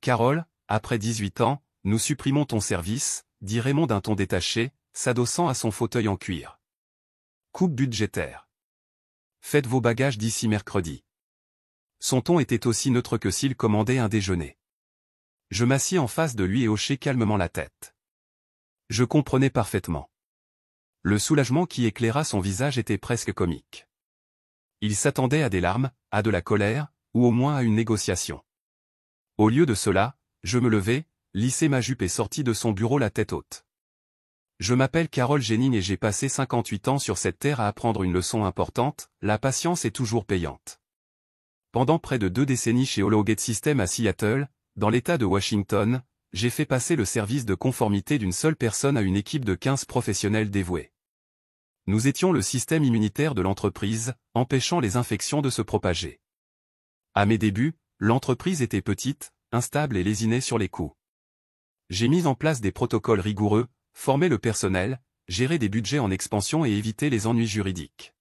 Carole, après 18 ans, nous supprimons ton service, dit Raymond d'un ton détaché, s'adossant à son fauteuil en cuir. Coupe budgétaire. Faites vos bagages d'ici mercredi. Son ton était aussi neutre que s'il commandait un déjeuner. Je m'assis en face de lui et hochai calmement la tête. Je comprenais parfaitement. Le soulagement qui éclaira son visage était presque comique. Il s'attendait à des larmes, à de la colère, ou au moins à une négociation. Au lieu de cela, je me levai, lissai ma jupe et sortis de son bureau la tête haute. Je m'appelle Carole Jennings et j'ai passé 58 ans sur cette terre à apprendre une leçon importante, la patience est toujours payante. Pendant près de 2 décennies chez HoloGate Systems à Seattle, dans l'État de Washington, j'ai fait passer le service de conformité d'une seule personne à une équipe de 15 professionnels dévoués. Nous étions le système immunitaire de l'entreprise, empêchant les infections de se propager. À mes débuts, l'entreprise était petite, instable et lésinée sur les coûts. J'ai mis en place des protocoles rigoureux, formé le personnel, géré des budgets en expansion et évité les ennuis juridiques.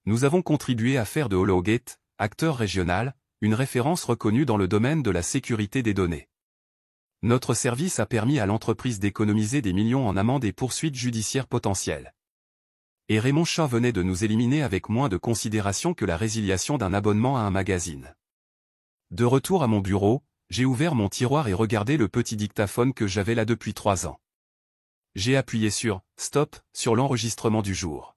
Nous avons contribué à faire de HoloGate, acteur régional, une référence reconnue dans le domaine de la sécurité des données. Notre service a permis à l'entreprise d'économiser des millions en amendes et poursuites judiciaires potentielles. Et Raymond Shaw venait de nous éliminer avec moins de considération que la résiliation d'un abonnement à un magazine. De retour à mon bureau, j'ai ouvert mon tiroir et regardé le petit dictaphone que j'avais là depuis 3 ans. J'ai appuyé sur « Stop » sur l'enregistrement du jour.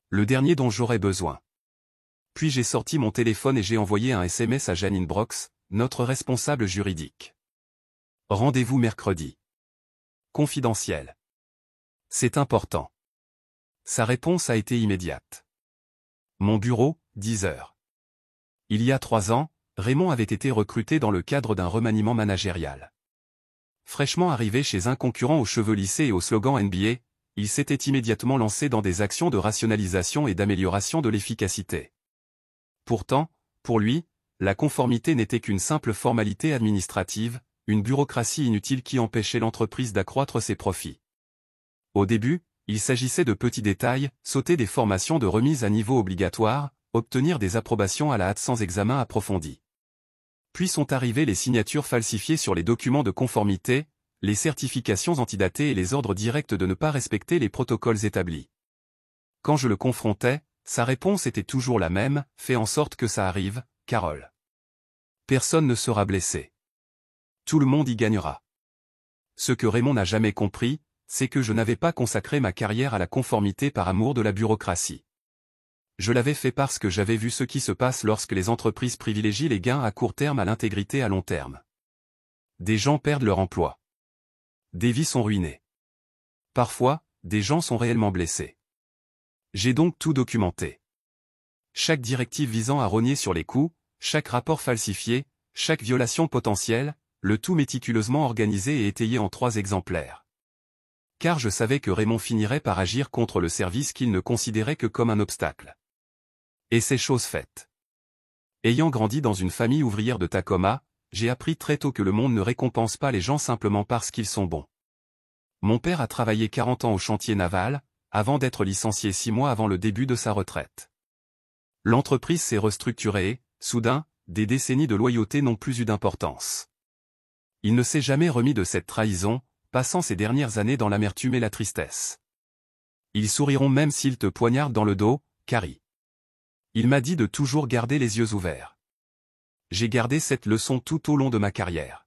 Le dernier dont j'aurais besoin. Puis j'ai sorti mon téléphone et j'ai envoyé un SMS à Janine Brox, notre responsable juridique. Rendez-vous mercredi. Confidentiel. C'est important. Sa réponse a été immédiate. Mon bureau, 10 heures. Il y a 3 ans, Raymond avait été recruté dans le cadre d'un remaniement managérial. Fraîchement arrivé chez un concurrent aux cheveux lissés et au slogan NBA, il s'était immédiatement lancé dans des actions de rationalisation et d'amélioration de l'efficacité. Pourtant, pour lui, la conformité n'était qu'une simple formalité administrative, une bureaucratie inutile qui empêchait l'entreprise d'accroître ses profits. Au début, il s'agissait de petits détails, sauter des formations de remise à niveau obligatoire, obtenir des approbations à la hâte sans examen approfondi. Puis sont arrivées les signatures falsifiées sur les documents de conformité, les certifications antidatées et les ordres directs de ne pas respecter les protocoles établis. Quand je le confrontais, sa réponse était toujours la même, « Fais en sorte que ça arrive, Carole. Personne ne sera blessé. Tout le monde y gagnera. » Ce que Raymond n'a jamais compris, c'est que je n'avais pas consacré ma carrière à la conformité par amour de la bureaucratie. Je l'avais fait parce que j'avais vu ce qui se passe lorsque les entreprises privilégient les gains à court terme à l'intégrité à long terme. Des gens perdent leur emploi. Des vies sont ruinées. Parfois, des gens sont réellement blessés. J'ai donc tout documenté. Chaque directive visant à rogner sur les coûts, chaque rapport falsifié, chaque violation potentielle, le tout méticuleusement organisé et étayé en 3 exemplaires. Car je savais que Raymond finirait par agir contre le service qu'il ne considérait que comme un obstacle. Et c'est chose faite. Ayant grandi dans une famille ouvrière de Tacoma, j'ai appris très tôt que le monde ne récompense pas les gens simplement parce qu'ils sont bons. Mon père a travaillé 40 ans au chantier naval, avant d'être licencié 6 mois avant le début de sa retraite. L'entreprise s'est restructurée et, soudain, des décennies de loyauté n'ont plus eu d'importance. Il ne s'est jamais remis de cette trahison, passant ses dernières années dans l'amertume et la tristesse. Ils souriront même s'ils te poignardent dans le dos, Carrie. Il m'a dit de toujours garder les yeux ouverts. J'ai gardé cette leçon tout au long de ma carrière.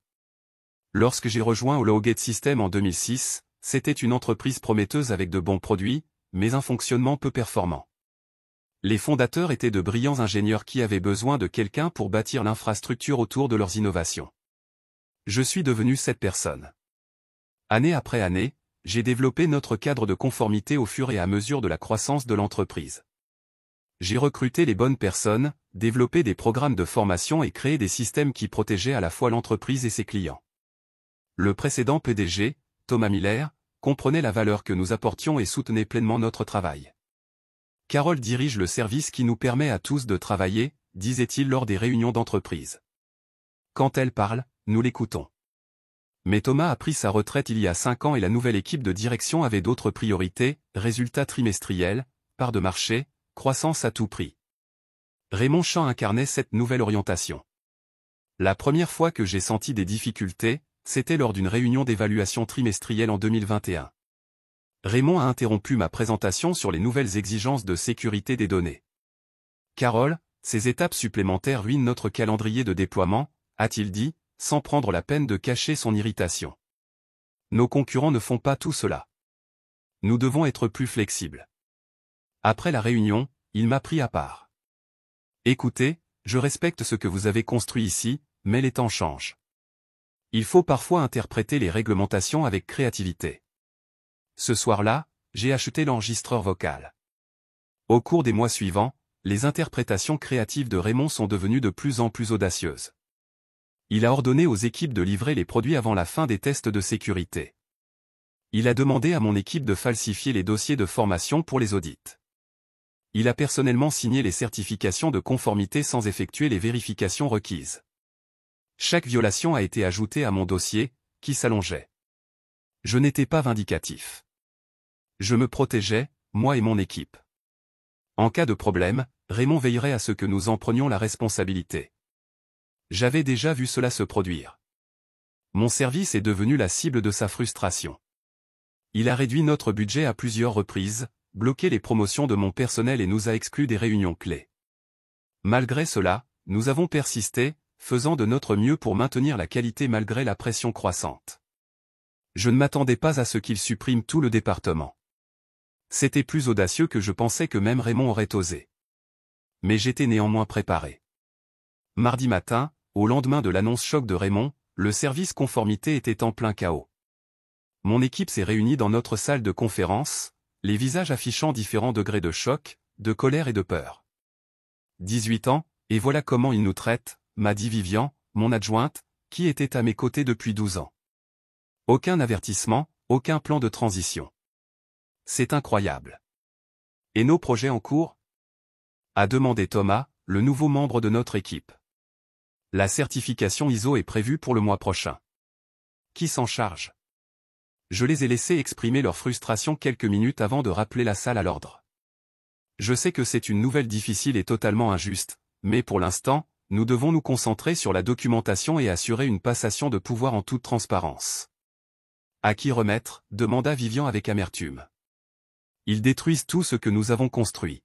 Lorsque j'ai rejoint HoloGate Systems en 2006, c'était une entreprise prometteuse avec de bons produits, mais un fonctionnement peu performant. Les fondateurs étaient de brillants ingénieurs qui avaient besoin de quelqu'un pour bâtir l'infrastructure autour de leurs innovations. Je suis devenu cette personne. Année après année, j'ai développé notre cadre de conformité au fur et à mesure de la croissance de l'entreprise. J'ai recruté les bonnes personnes, développé des programmes de formation et créé des systèmes qui protégeaient à la fois l'entreprise et ses clients. Le précédent PDG, Thomas Miller, comprenait la valeur que nous apportions et soutenait pleinement notre travail. Carole dirige le service qui nous permet à tous de travailler, disait-il lors des réunions d'entreprise. Quand elle parle, nous l'écoutons. Mais Thomas a pris sa retraite il y a 5 ans et la nouvelle équipe de direction avait d'autres priorités, résultats trimestriels, parts de marché, croissance à tout prix. Raymond Shaw incarnait cette nouvelle orientation. La première fois que j'ai senti des difficultés, c'était lors d'une réunion d'évaluation trimestrielle en 2021. Raymond a interrompu ma présentation sur les nouvelles exigences de sécurité des données. Carole, ces étapes supplémentaires ruinent notre calendrier de déploiement, a-t-il dit, sans prendre la peine de cacher son irritation. Nos concurrents ne font pas tout cela. Nous devons être plus flexibles. Après la réunion, il m'a pris à part. Écoutez, je respecte ce que vous avez construit ici, mais les temps changent. Il faut parfois interpréter les réglementations avec créativité. Ce soir-là, j'ai acheté l'enregistreur vocal. Au cours des mois suivants, les interprétations créatives de Raymond sont devenues de plus en plus audacieuses. Il a ordonné aux équipes de livrer les produits avant la fin des tests de sécurité. Il a demandé à mon équipe de falsifier les dossiers de formation pour les audits. Il a personnellement signé les certifications de conformité sans effectuer les vérifications requises. Chaque violation a été ajoutée à mon dossier, qui s'allongeait. Je n'étais pas vindicatif. Je me protégeais, moi et mon équipe. En cas de problème, Raymond veillerait à ce que nous en prenions la responsabilité. J'avais déjà vu cela se produire. Mon service est devenu la cible de sa frustration. Il a réduit notre budget à plusieurs reprises, bloqué les promotions de mon personnel et nous a exclus des réunions clés. Malgré cela, nous avons persisté, faisant de notre mieux pour maintenir la qualité malgré la pression croissante. Je ne m'attendais pas à ce qu'il supprime tout le département. C'était plus audacieux que je pensais que même Raymond aurait osé. Mais j'étais néanmoins préparé. Mardi matin, au lendemain de l'annonce choc de Raymond, le service conformité était en plein chaos. Mon équipe s'est réunie dans notre salle de conférence, les visages affichant différents degrés de choc, de colère et de peur. 18 ans, et voilà comment il nous traite, m'a dit Vivian, mon adjointe, qui était à mes côtés depuis 12 ans. Aucun avertissement, aucun plan de transition. C'est incroyable. Et nos projets en cours ? A demandé Thomas, le nouveau membre de notre équipe. La certification ISO est prévue pour le mois prochain. Qui s'en charge ? Je les ai laissés exprimer leur frustration quelques minutes avant de rappeler la salle à l'ordre. Je sais que c'est une nouvelle difficile et totalement injuste, mais pour l'instant, nous devons nous concentrer sur la documentation et assurer une passation de pouvoir en toute transparence. À qui remettre ? Demanda Vivian avec amertume. Ils détruisent tout ce que nous avons construit.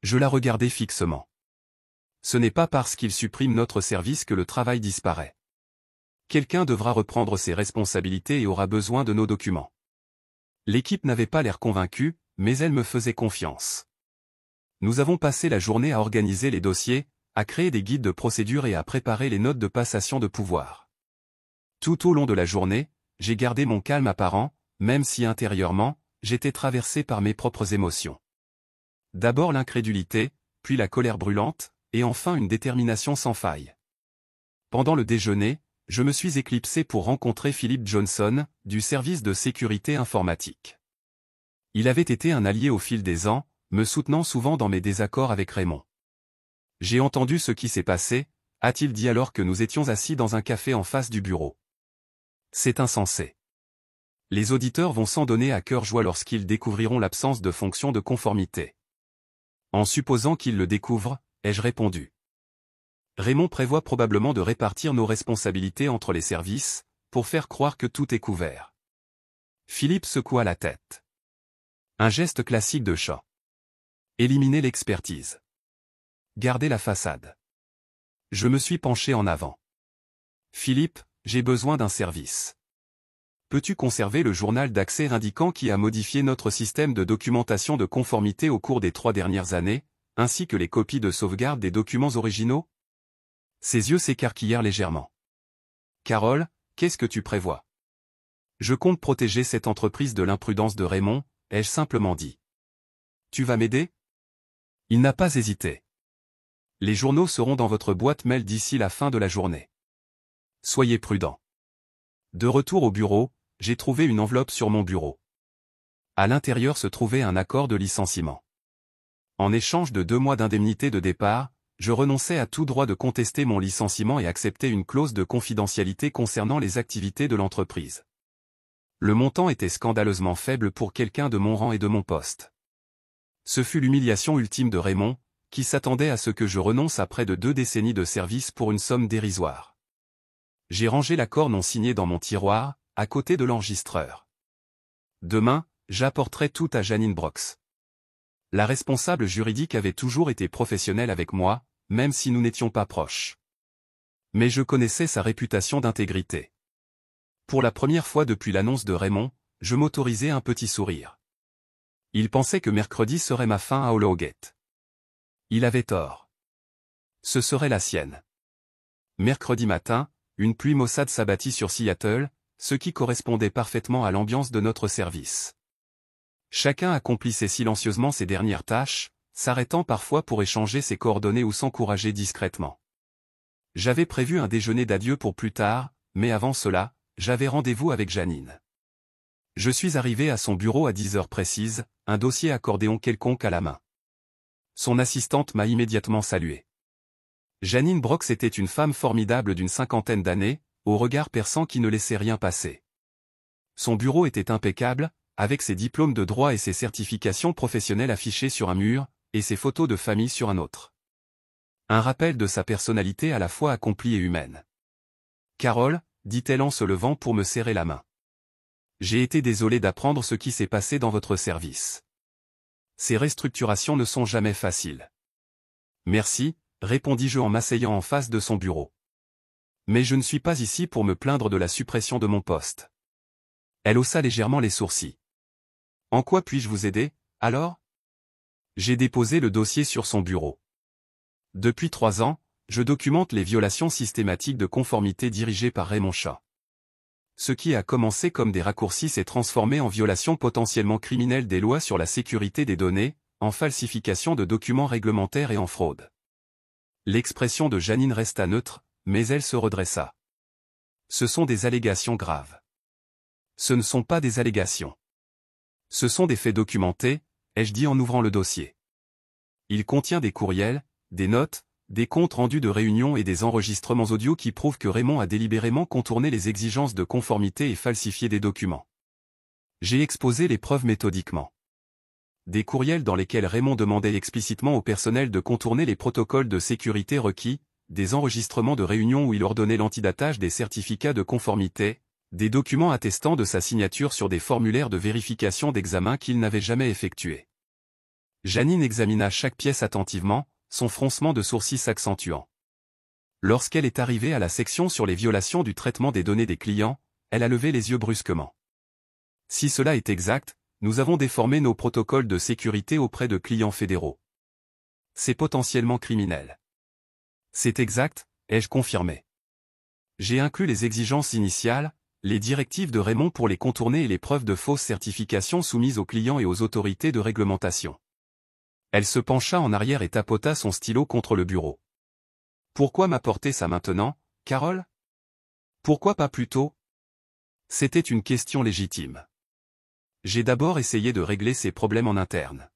Je la regardai fixement. Ce n'est pas parce qu'ils suppriment notre service que le travail disparaît. Quelqu'un devra reprendre ses responsabilités et aura besoin de nos documents. L'équipe n'avait pas l'air convaincue, mais elle me faisait confiance. Nous avons passé la journée à organiser les dossiers, à créer des guides de procédure et à préparer les notes de passation de pouvoir. Tout au long de la journée, j'ai gardé mon calme apparent, même si intérieurement, j'étais traversé par mes propres émotions. D'abord l'incrédulité, puis la colère brûlante, et enfin une détermination sans faille. Pendant le déjeuner, je me suis éclipsé pour rencontrer Philip Johnson, du service de sécurité informatique. Il avait été un allié au fil des ans, me soutenant souvent dans mes désaccords avec Raymond. J'ai entendu ce qui s'est passé, a-t-il dit alors que nous étions assis dans un café en face du bureau. C'est insensé. Les auditeurs vont s'en donner à cœur joie lorsqu'ils découvriront l'absence de fonction de conformité. En supposant qu'ils le découvrent, ai-je répondu. Raymond prévoit probablement de répartir nos responsabilités entre les services, pour faire croire que tout est couvert. Philippe secoua la tête. Un geste classique de chat. Éliminer l'expertise. Garder la façade. Je me suis penché en avant. Philippe, j'ai besoin d'un service. Peux-tu conserver le journal d'accès indiquant qui a modifié notre système de documentation de conformité au cours des 3 dernières années, ainsi que les copies de sauvegarde des documents originaux ? Ses yeux s'écarquillèrent légèrement. Carole, qu'est-ce que tu prévois ? Je compte protéger cette entreprise de l'imprudence de Raymond, ai-je simplement dit. Tu vas m'aider ? Il n'a pas hésité. Les journaux seront dans votre boîte mail d'ici la fin de la journée. Soyez prudents. De retour au bureau, j'ai trouvé une enveloppe sur mon bureau. À l'intérieur se trouvait un accord de licenciement. En échange de 2 mois d'indemnité de départ, je renonçais à tout droit de contester mon licenciement et acceptais une clause de confidentialité concernant les activités de l'entreprise. Le montant était scandaleusement faible pour quelqu'un de mon rang et de mon poste. Ce fut l'humiliation ultime de Raymond, qui s'attendait à ce que je renonce à près de 2 décennies de service pour une somme dérisoire. J'ai rangé l'accord non signé dans mon tiroir, à côté de l'enregistreur. Demain, j'apporterai tout à Janine Brox. La responsable juridique avait toujours été professionnelle avec moi, même si nous n'étions pas proches. Mais je connaissais sa réputation d'intégrité. Pour la première fois depuis l'annonce de Raymond, je m'autorisais un petit sourire. Il pensait que mercredi serait ma fin à Hollowgate. Il avait tort. Ce serait la sienne. Mercredi matin, une pluie maussade s'abattit sur Seattle, ce qui correspondait parfaitement à l'ambiance de notre service. Chacun accomplissait silencieusement ses dernières tâches, s'arrêtant parfois pour échanger ses coordonnées ou s'encourager discrètement. J'avais prévu un déjeuner d'adieu pour plus tard, mais avant cela, j'avais rendez-vous avec Janine. Je suis arrivé à son bureau à 10 heures précises, un dossier accordéon quelconque à la main. Son assistante m'a immédiatement salué. Janine Brox était une femme formidable d'une 50aine d'années, au regard perçant qui ne laissait rien passer. Son bureau était impeccable, avec ses diplômes de droit et ses certifications professionnelles affichées sur un mur, et ses photos de famille sur un autre. Un rappel de sa personnalité à la fois accomplie et humaine. « Carole », dit-elle en se levant pour me serrer la main. « J'ai été désolé d'apprendre ce qui s'est passé dans votre service. Ces restructurations ne sont jamais faciles. » « Merci », répondis-je en m'asseyant en face de son bureau. « Mais je ne suis pas ici pour me plaindre de la suppression de mon poste. » Elle haussa légèrement les sourcils. « En quoi puis-je vous aider, alors ?» J'ai déposé le dossier sur son bureau. Depuis 3 ans, je documente les violations systématiques de conformité dirigées par Raymond Shaw. Ce qui a commencé comme des raccourcis s'est transformé en violation potentiellement criminelle des lois sur la sécurité des données, en falsification de documents réglementaires et en fraude. L'expression de Janine resta neutre, mais elle se redressa. Ce sont des allégations graves. Ce ne sont pas des allégations. Ce sont des faits documentés, ai-je dit en ouvrant le dossier. Il contient des courriels, des notes, des comptes rendus de réunions et des enregistrements audio qui prouvent que Raymond a délibérément contourné les exigences de conformité et falsifié des documents. J'ai exposé les preuves méthodiquement. Des courriels dans lesquels Raymond demandait explicitement au personnel de contourner les protocoles de sécurité requis, des enregistrements de réunions où il ordonnait l'antidatage des certificats de conformité, des documents attestant de sa signature sur des formulaires de vérification d'examen qu'il n'avait jamais effectués. Janine examina chaque pièce attentivement, son froncement de sourcils s'accentuant. Lorsqu'elle est arrivée à la section sur les violations du traitement des données des clients, elle a levé les yeux brusquement. Si cela est exact, nous avons déformé nos protocoles de sécurité auprès de clients fédéraux. C'est potentiellement criminel. C'est exact, ai-je confirmé. J'ai inclus les exigences initiales, les directives de Raymond pour les contourner et les preuves de fausses certifications soumises aux clients et aux autorités de réglementation. Elle se pencha en arrière et tapota son stylo contre le bureau. Pourquoi m'apporter ça maintenant, Carole? Pourquoi pas plus tôt? C'était une question légitime. J'ai d'abord essayé de régler ces problèmes en interne.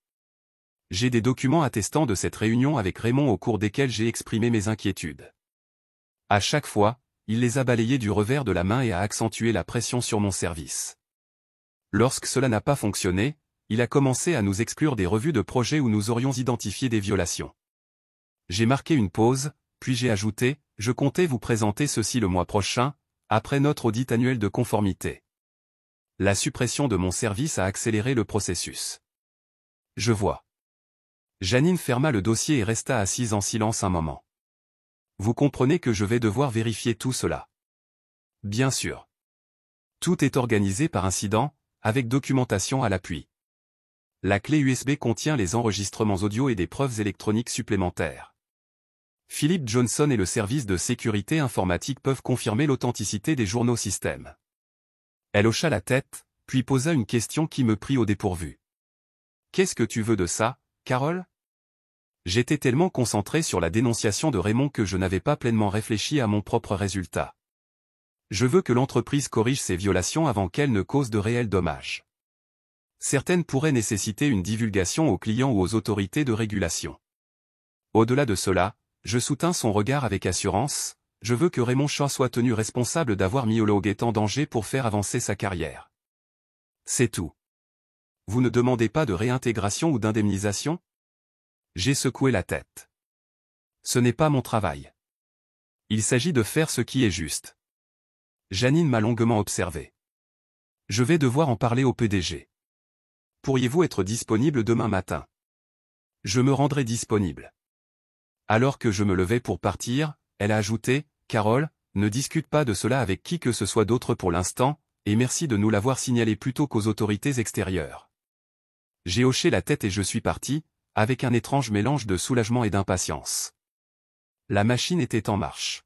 J'ai des documents attestant de cette réunion avec Raymond au cours desquels j'ai exprimé mes inquiétudes. À chaque fois, il les a balayés du revers de la main et a accentué la pression sur mon service. Lorsque cela n'a pas fonctionné, il a commencé à nous exclure des revues de projets où nous aurions identifié des violations. J'ai marqué une pause, puis j'ai ajouté, je comptais vous présenter ceci le mois prochain, après notre audit annuel de conformité. La suppression de mon service a accéléré le processus. Je vois. Janine ferma le dossier et resta assise en silence un moment. Vous comprenez que je vais devoir vérifier tout cela. Bien sûr. Tout est organisé par incident, avec documentation à l'appui. La clé USB contient les enregistrements audio et des preuves électroniques supplémentaires. Philip Johnson et le service de sécurité informatique peuvent confirmer l'authenticité des journaux système. Elle hocha la tête, puis posa une question qui me prit au dépourvu. Qu'est-ce que tu veux de ça, Carole? J'étais tellement concentré sur la dénonciation de Raymond que je n'avais pas pleinement réfléchi à mon propre résultat. Je veux que l'entreprise corrige ces violations avant qu'elles ne causent de réels dommages. Certaines pourraient nécessiter une divulgation aux clients ou aux autorités de régulation. Au-delà de cela, je soutins son regard avec assurance, je veux que Raymond Shaw soit tenu responsable d'avoir mis Hollowgate en danger pour faire avancer sa carrière. C'est tout. Vous ne demandez pas de réintégration ou d'indemnisation? J'ai secoué la tête. Ce n'est pas mon travail. Il s'agit de faire ce qui est juste. Janine m'a longuement observé. Je vais devoir en parler au PDG. Pourriez-vous être disponible demain matin? Je me rendrai disponible. Alors que je me levais pour partir, elle a ajouté, Carole, ne discute pas de cela avec qui que ce soit d'autre pour l'instant, et merci de nous l'avoir signalé plus tôt qu'aux autorités extérieures. J'ai hoché la tête et je suis parti, avec un étrange mélange de soulagement et d'impatience. La machine était en marche.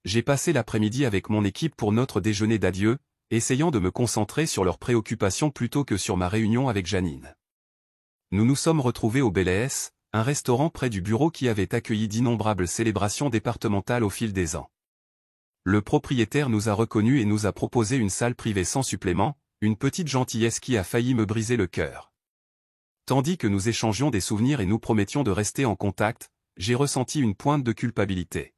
J'ai passé l'après-midi avec mon équipe pour notre déjeuner d'adieu, essayant de me concentrer sur leurs préoccupations plutôt que sur ma réunion avec Janine. Nous nous sommes retrouvés au Bel-Aes, un restaurant près du bureau qui avait accueilli d'innombrables célébrations départementales au fil des ans. Le propriétaire nous a reconnus et nous a proposé une salle privée sans supplément, une petite gentillesse qui a failli me briser le cœur. Tandis que nous échangions des souvenirs et nous promettions de rester en contact, j'ai ressenti une pointe de culpabilité.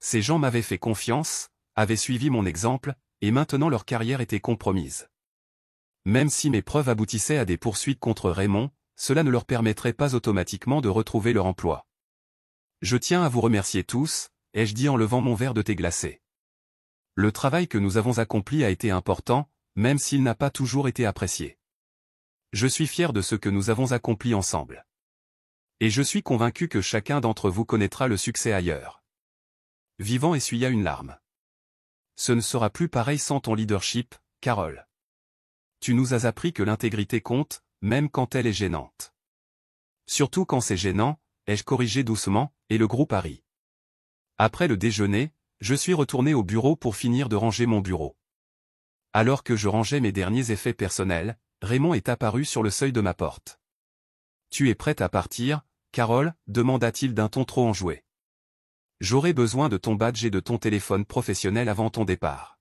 Ces gens m'avaient fait confiance, avaient suivi mon exemple, et maintenant leur carrière était compromise. Même si mes preuves aboutissaient à des poursuites contre Raymond, cela ne leur permettrait pas automatiquement de retrouver leur emploi. Je tiens à vous remercier tous, ai-je dit en levant mon verre de thé glacé. Le travail que nous avons accompli a été important, même s'il n'a pas toujours été apprécié. Je suis fier de ce que nous avons accompli ensemble. Et je suis convaincu que chacun d'entre vous connaîtra le succès ailleurs. Vivant essuya une larme. Ce ne sera plus pareil sans ton leadership, Carole. Tu nous as appris que l'intégrité compte, même quand elle est gênante. Surtout quand c'est gênant, ai-je corrigé doucement, et le groupe a ri. Après le déjeuner, je suis retourné au bureau pour finir de ranger mon bureau. Alors que je rangeais mes derniers effets personnels, Raymond est apparu sur le seuil de ma porte. « Tu es prête à partir, Carole ?» demanda-t-il d'un ton trop enjoué. « J'aurai besoin de ton badge et de ton téléphone professionnel avant ton départ. »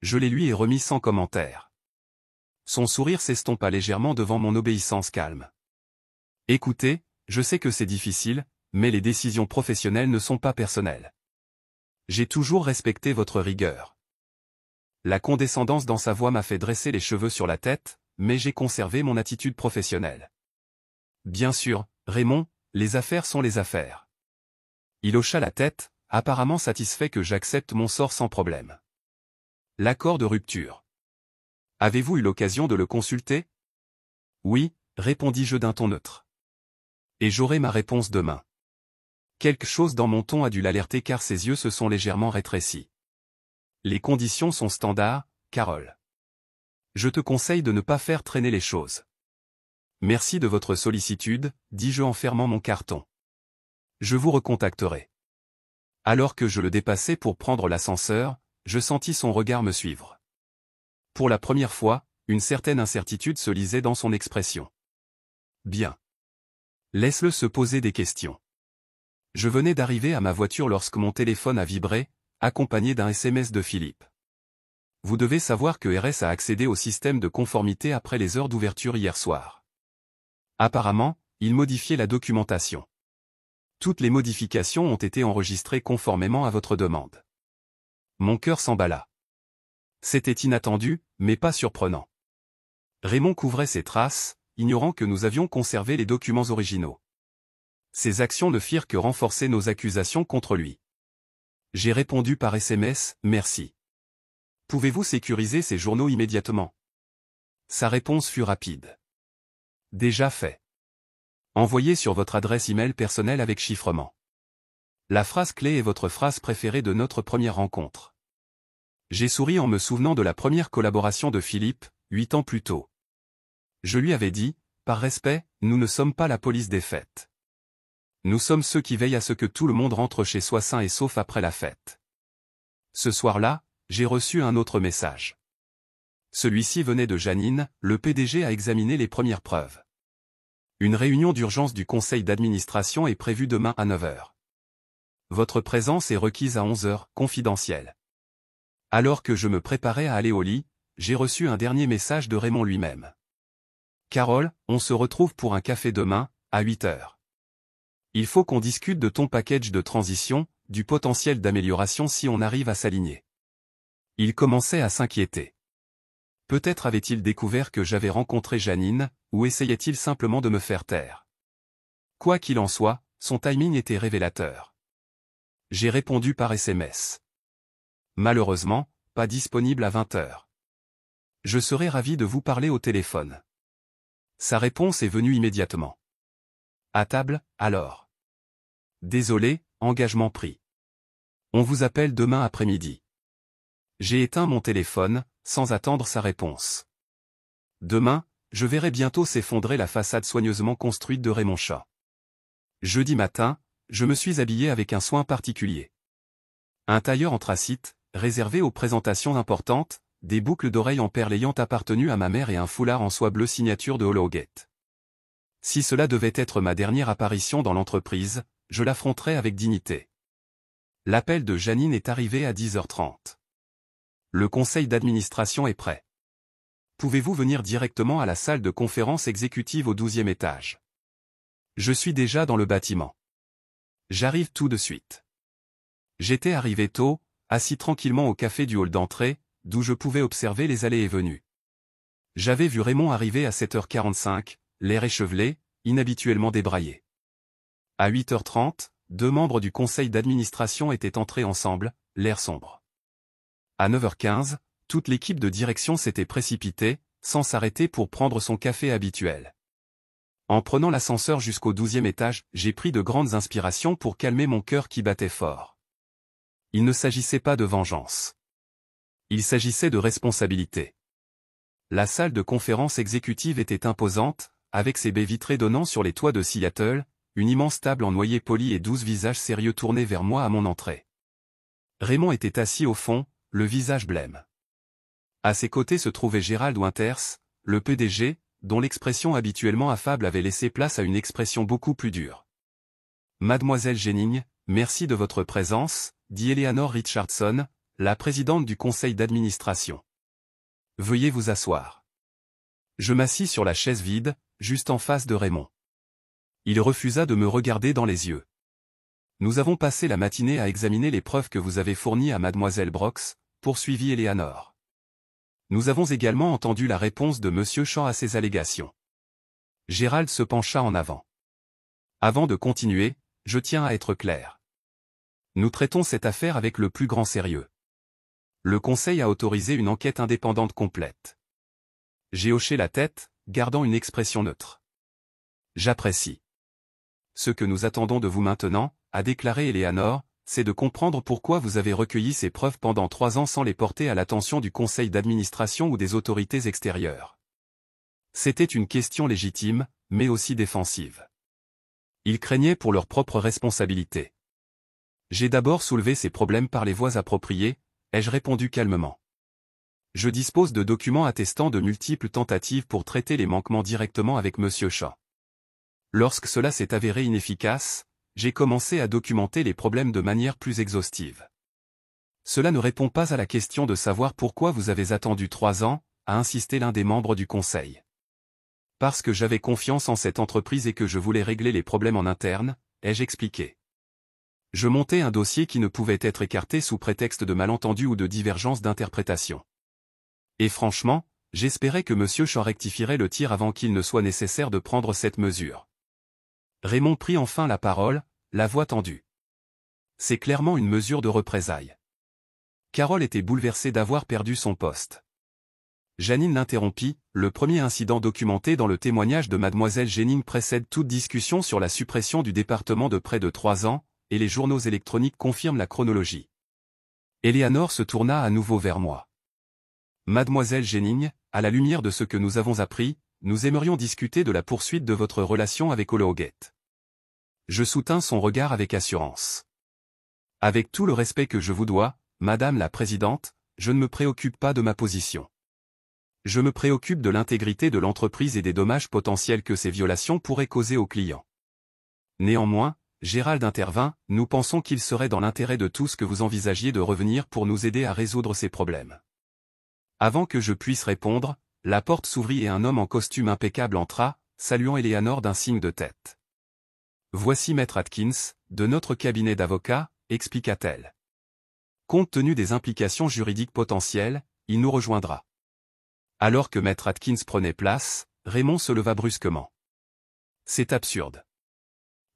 Je les lui ai remis sans commentaire. Son sourire s'estompa légèrement devant mon obéissance calme. « Écoutez, je sais que c'est difficile, mais les décisions professionnelles ne sont pas personnelles. J'ai toujours respecté votre rigueur. » La condescendance dans sa voix m'a fait dresser les cheveux sur la tête, mais j'ai conservé mon attitude professionnelle. « Bien sûr, Raymond, les affaires sont les affaires. » Il hocha la tête, apparemment satisfait que j'accepte mon sort sans problème. « L'accord de rupture. Avez-vous eu l'occasion de le consulter? » « Oui, » répondis-je d'un ton neutre. « Et j'aurai ma réponse demain. » Quelque chose dans mon ton a dû l'alerter car ses yeux se sont légèrement rétrécis. « Les conditions sont standards, Carole. Je te conseille de ne pas faire traîner les choses. » « Merci de votre sollicitude, » dis-je en fermant mon carton. « Je vous recontacterai. » Alors que je le dépassais pour prendre l'ascenseur, je sentis son regard me suivre. Pour la première fois, une certaine incertitude se lisait dans son expression. Bien. Laisse-le se poser des questions. Je venais d'arriver à ma voiture lorsque mon téléphone a vibré, accompagné d'un SMS de Philippe. Vous devez savoir que RS a accédé au système de conformité après les heures d'ouverture hier soir. Apparemment, il modifiait la documentation. Toutes les modifications ont été enregistrées conformément à votre demande. Mon cœur s'emballa. C'était inattendu, mais pas surprenant. Raymond couvrait ses traces, ignorant que nous avions conservé les documents originaux. Ces actions ne firent que renforcer nos accusations contre lui. J'ai répondu par SMS, « Merci. Pouvez-vous sécuriser ces journaux immédiatement ?» Sa réponse fut rapide. Déjà fait. Envoyez sur votre adresse email personnelle avec chiffrement. La phrase clé est votre phrase préférée de notre première rencontre. J'ai souri en me souvenant de la première collaboration de Philippe, 8 ans plus tôt. Je lui avais dit, par respect, nous ne sommes pas la police des fêtes. Nous sommes ceux qui veillent à ce que tout le monde rentre chez soi sain et sauf après la fête. Ce soir-là, j'ai reçu un autre message. Celui-ci venait de Janine, le PDG a examiné les premières preuves. Une réunion d'urgence du conseil d'administration est prévue demain à 9 h. Votre présence est requise à 11 h, confidentielle. Alors que je me préparais à aller au lit, j'ai reçu un dernier message de Raymond lui-même. Carole, on se retrouve pour un café demain, à 8 h. Il faut qu'on discute de ton package de transition, du potentiel d'amélioration si on arrive à s'aligner. Il commençait à s'inquiéter. Peut-être avait-il découvert que j'avais rencontré Janine, ou essayait-il simplement de me faire taire. Quoi qu'il en soit, son timing était révélateur. J'ai répondu par SMS. Malheureusement, pas disponible à 20h. Je serais ravi de vous parler au téléphone. Sa réponse est venue immédiatement. À table, alors. Désolé, engagement pris. On vous appelle demain après-midi. J'ai éteint mon téléphone, sans attendre sa réponse. Demain, je verrai bientôt s'effondrer la façade soigneusement construite de Raymond Shaw. Jeudi matin, je me suis habillé avec un soin particulier. Un tailleur anthracite, réservé aux présentations importantes, des boucles d'oreilles en perles ayant appartenu à ma mère et un foulard en soie bleue signature de Hollowgate. Si cela devait être ma dernière apparition dans l'entreprise, je l'affronterais avec dignité. L'appel de Janine est arrivé à 10h30. Le conseil d'administration est prêt. Pouvez-vous venir directement à la salle de conférence exécutive au 12e étage? Je suis déjà dans le bâtiment. J'arrive tout de suite. J'étais arrivé tôt, assis tranquillement au café du hall d'entrée, d'où je pouvais observer les allées et venues. J'avais vu Raymond arriver à 7h45, l'air échevelé, inhabituellement débraillé. À 8h30, 2 membres du conseil d'administration étaient entrés ensemble, l'air sombre. À 9h15, toute l'équipe de direction s'était précipitée, sans s'arrêter pour prendre son café habituel. En prenant l'ascenseur jusqu'au 12e étage, j'ai pris de grandes inspirations pour calmer mon cœur qui battait fort. Il ne s'agissait pas de vengeance. Il s'agissait de responsabilité. La salle de conférence exécutive était imposante, avec ses baies vitrées donnant sur les toits de Seattle, une immense table en noyer poli et 12 visages sérieux tournés vers moi à mon entrée. Raymond était assis au fond, le visage blême. À ses côtés se trouvait Gerald Winters, le PDG, dont l'expression habituellement affable avait laissé place à une expression beaucoup plus dure. Mademoiselle Jennings, merci de votre présence, dit Eleanor Richardson, la présidente du conseil d'administration. Veuillez vous asseoir. Je m'assis sur la chaise vide, juste en face de Raymond. Il refusa de me regarder dans les yeux. Nous avons passé la matinée à examiner les preuves que vous avez fournies à mademoiselle Brox, poursuivit Eleanor. Nous avons également entendu la réponse de monsieur Shaw à ces allégations. Gerald se pencha en avant. Avant de continuer, je tiens à être clair. Nous traitons cette affaire avec le plus grand sérieux. Le conseil a autorisé une enquête indépendante complète. J'ai hoché la tête, gardant une expression neutre. J'apprécie. Ce que nous attendons de vous maintenant, a déclaré Eleanor, c'est de comprendre pourquoi vous avez recueilli ces preuves pendant 3 ans sans les porter à l'attention du conseil d'administration ou des autorités extérieures. C'était une question légitime, mais aussi défensive. Ils craignaient pour leur propre responsabilité. J'ai d'abord soulevé ces problèmes par les voies appropriées, ai-je répondu calmement. Je dispose de documents attestant de multiples tentatives pour traiter les manquements directement avec monsieur Shaw. Lorsque cela s'est avéré inefficace, j'ai commencé à documenter les problèmes de manière plus exhaustive. Cela ne répond pas à la question de savoir pourquoi vous avez attendu 3 ans, a insisté l'un des membres du conseil. Parce que j'avais confiance en cette entreprise et que je voulais régler les problèmes en interne, ai-je expliqué. Je montais un dossier qui ne pouvait être écarté sous prétexte de malentendus ou de divergences d'interprétation. Et franchement, j'espérais que monsieur Shaw rectifierait le tir avant qu'il ne soit nécessaire de prendre cette mesure. Raymond prit enfin la parole, la voix tendue. C'est clairement une mesure de représailles. Carole était bouleversée d'avoir perdu son poste. Janine l'interrompit, le premier incident documenté dans le témoignage de mademoiselle Jennings précède toute discussion sur la suppression du département de près de 3 ans, et les journaux électroniques confirment la chronologie. Eleanor se tourna à nouveau vers moi. Mademoiselle Jennings, à la lumière de ce que nous avons appris, nous aimerions discuter de la poursuite de votre relation avec Hollowgate. Je soutins son regard avec assurance. Avec tout le respect que je vous dois, Madame la Présidente, je ne me préoccupe pas de ma position. Je me préoccupe de l'intégrité de l'entreprise et des dommages potentiels que ces violations pourraient causer aux clients. Néanmoins, Gerald intervint, nous pensons qu'il serait dans l'intérêt de tous que vous envisagiez de revenir pour nous aider à résoudre ces problèmes. Avant que je puisse répondre, la porte s'ouvrit et un homme en costume impeccable entra, saluant Eleanor d'un signe de tête. « Voici Maître Atkins, de notre cabinet d'avocats », expliqua-t-elle. Compte tenu des implications juridiques potentielles, il nous rejoindra. Alors que Maître Atkins prenait place, Raymond se leva brusquement. « C'est absurde.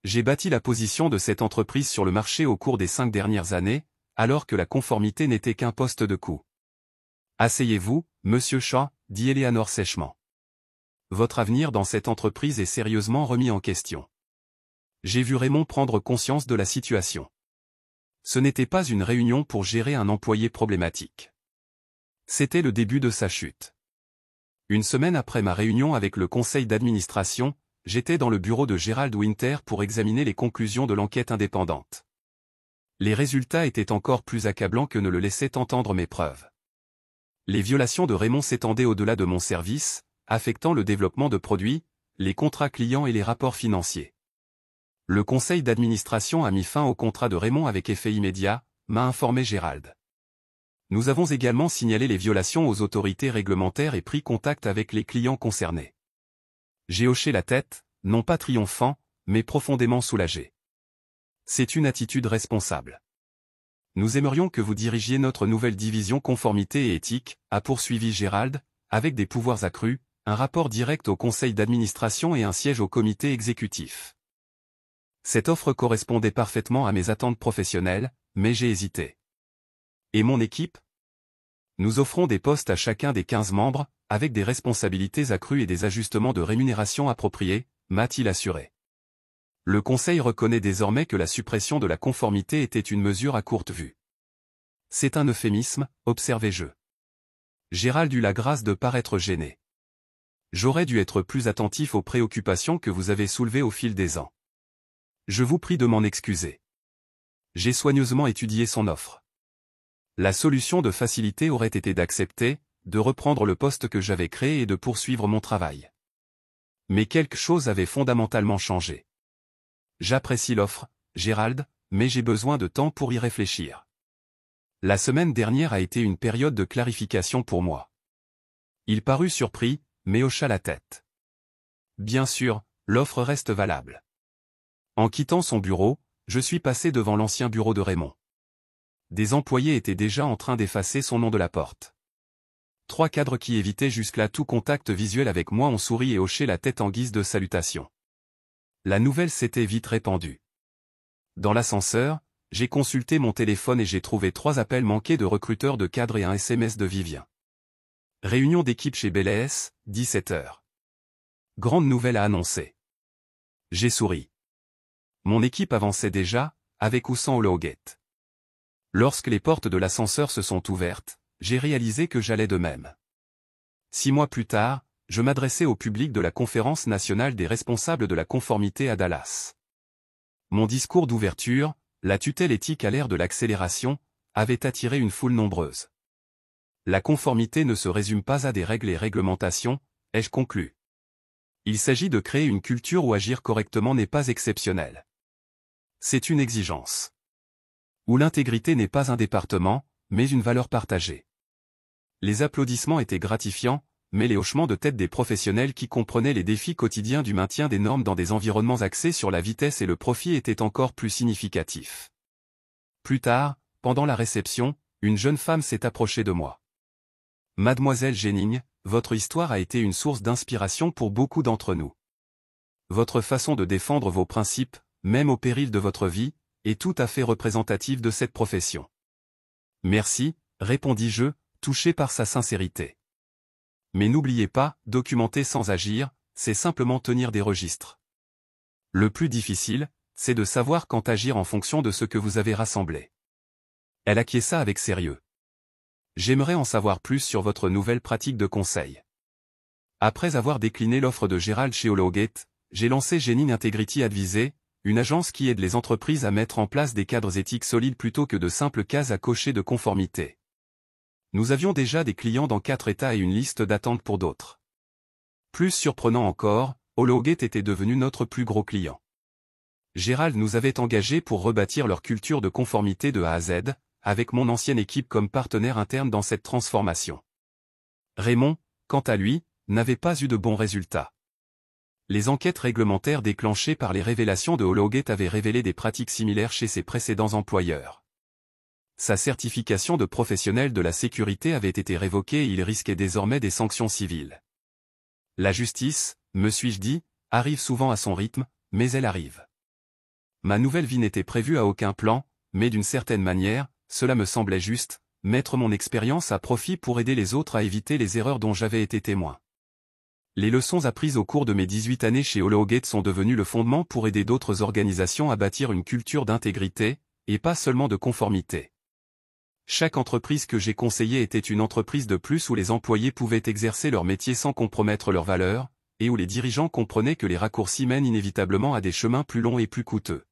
J'ai bâti la position de cette entreprise sur le marché au cours des 5 dernières années, alors que la conformité n'était qu'un poste de coût. Asseyez-vous, Monsieur Shaw, dit Eleanor sèchement. Votre avenir dans cette entreprise est sérieusement remis en question. J'ai vu Raymond prendre conscience de la situation. Ce n'était pas une réunion pour gérer un employé problématique. C'était le début de sa chute. Une semaine après ma réunion avec le conseil d'administration, j'étais dans le bureau de Gerald Winter pour examiner les conclusions de l'enquête indépendante. Les résultats étaient encore plus accablants que ne le laissaient entendre mes preuves. Les violations de Raymond s'étendaient au-delà de mon service, affectant le développement de produits, les contrats clients et les rapports financiers. Le conseil d'administration a mis fin au contrat de Raymond avec effet immédiat, m'a informé Gerald. Nous avons également signalé les violations aux autorités réglementaires et pris contact avec les clients concernés. J'ai hoché la tête, non pas triomphant, mais profondément soulagé. C'est une attitude responsable. Nous aimerions que vous dirigiez notre nouvelle division conformité et éthique, a poursuivi Gerald, avec des pouvoirs accrus, un rapport direct au conseil d'administration et un siège au comité exécutif. Cette offre correspondait parfaitement à mes attentes professionnelles, mais j'ai hésité. Et mon équipe? Nous offrons des postes à chacun des 15 membres, avec des responsabilités accrues et des ajustements de rémunération appropriés, m'a-t-il assuré. Le Conseil reconnaît désormais que la suppression de la conformité était une mesure à courte vue. C'est un euphémisme, observai-je. Gérald eut la grâce de paraître gêné. J'aurais dû être plus attentif aux préoccupations que vous avez soulevées au fil des ans. Je vous prie de m'en excuser. J'ai soigneusement étudié son offre. La solution de facilité aurait été d'accepter, de reprendre le poste que j'avais créé et de poursuivre mon travail. Mais quelque chose avait fondamentalement changé. J'apprécie l'offre, Gerald, mais j'ai besoin de temps pour y réfléchir. La semaine dernière a été une période de clarification pour moi. Il parut surpris, mais hocha la tête. Bien sûr, l'offre reste valable. En quittant son bureau, je suis passé devant l'ancien bureau de Raymond. Des employés étaient déjà en train d'effacer son nom de la porte. 3 cadres qui évitaient jusque-là tout contact visuel avec moi ont souri et hoché la tête en guise de salutation. La nouvelle s'était vite répandue. Dans l'ascenseur, j'ai consulté mon téléphone et j'ai trouvé 3 appels manqués de recruteurs de cadres et un SMS de Vivien. Réunion d'équipe chez BLS, 17h. Grande nouvelle à annoncer. J'ai souri. Mon équipe avançait déjà, avec ou sans HoloGate. Lorsque les portes de l'ascenseur se sont ouvertes, j'ai réalisé que j'allais de même. 6 mois plus tard, je m'adressais au public de la Conférence nationale des responsables de la conformité à Dallas. Mon discours d'ouverture, la tutelle éthique à l'ère de l'accélération, avait attiré une foule nombreuse. La conformité ne se résume pas à des règles et réglementations, ai-je conclu. Il s'agit de créer une culture où agir correctement n'est pas exceptionnel. C'est une exigence. Où l'intégrité n'est pas un département, mais une valeur partagée. Les applaudissements étaient gratifiants, mais les hochements de tête des professionnels qui comprenaient les défis quotidiens du maintien des normes dans des environnements axés sur la vitesse et le profit étaient encore plus significatifs. Plus tard, pendant la réception, une jeune femme s'est approchée de moi. Mademoiselle Jennings, votre histoire a été une source d'inspiration pour beaucoup d'entre nous. Votre façon de défendre vos principes, même au péril de votre vie, est tout à fait représentative de cette profession. Merci, répondis-je, touché par sa sincérité. Mais n'oubliez pas, documenter sans agir, c'est simplement tenir des registres. Le plus difficile, c'est de savoir quand agir en fonction de ce que vous avez rassemblé. Elle acquiesça avec sérieux. J'aimerais en savoir plus sur votre nouvelle pratique de conseil. Après avoir décliné l'offre de Gerald chez HoloGate, j'ai lancé Genin Integrity Advisor, une agence qui aide les entreprises à mettre en place des cadres éthiques solides plutôt que de simples cases à cocher de conformité. Nous avions déjà des clients dans 4 États et une liste d'attente pour d'autres. Plus surprenant encore, HoloGate était devenu notre plus gros client. Gerald nous avait engagés pour rebâtir leur culture de conformité de A à Z, avec mon ancienne équipe comme partenaire interne dans cette transformation. Raymond, quant à lui, n'avait pas eu de bons résultats. Les enquêtes réglementaires déclenchées par les révélations de HoloGate avaient révélé des pratiques similaires chez ses précédents employeurs. Sa certification de professionnel de la sécurité avait été révoquée et il risquait désormais des sanctions civiles. La justice, me suis-je dit, arrive souvent à son rythme, mais elle arrive. Ma nouvelle vie n'était prévue à aucun plan, mais d'une certaine manière, cela me semblait juste, mettre mon expérience à profit pour aider les autres à éviter les erreurs dont j'avais été témoin. Les leçons apprises au cours de mes 18 années chez HoloGate sont devenues le fondement pour aider d'autres organisations à bâtir une culture d'intégrité, et pas seulement de conformité. Chaque entreprise que j'ai conseillée était une entreprise de plus où les employés pouvaient exercer leur métier sans compromettre leurs valeurs, et où les dirigeants comprenaient que les raccourcis mènent inévitablement à des chemins plus longs et plus coûteux.